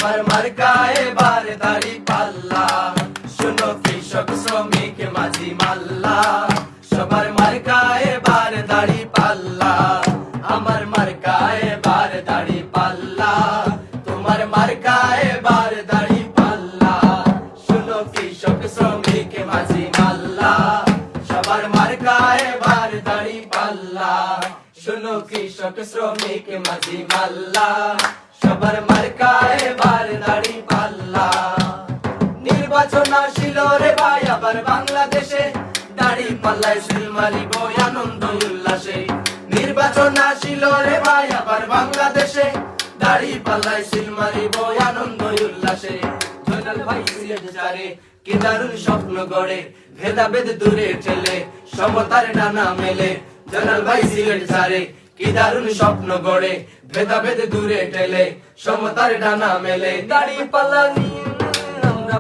আমার মার্কা এবার দাড়ি পাল্লা, শোনো কৃষক শ্রমিক মাঝি মাল্লা, সবার মার্কা এবার দাড়ি পাল্লা, আমার মার্কা এবার দাড়ি পাল্লা, তোমার মার্কা এবার দাড়ি পাল্লা, শোনো কৃষক শ্রমিক মাঝি মাল্লা, সবার মার্কা এবার দাড়ি পাল্লা, শোনো কৃষক শ্রমিক মাঝি মাল্লা, সবার মার্কা এবার দাড়ি পাল্লা। নির্বাচন আসিল রে ভাই আবার বাংলাদেশে, দাড়ি পাল্লায় সিল মারিব আনন্দ উল্লাসে। নির্বাচন আসিল রে ভাই আবার বাংলাদেশে, দাড়ি পাল্লায় সিল মারিব আনন্দ উল্লাসে। জয়নাল ভাই সিলেট যারে কি দারুণ স্বপ্ন গড়ে, ভেদাভেদ দূরে ঠেলে সমতার ডানা মেলে। জয়নাল ভাই সিলেট যারে কি দারুণ স্বপ্ন গড়ে, ভেদাভেদ দূরে ঠেলে সমতার ডানা মেলে। দাড়ি পাল্লা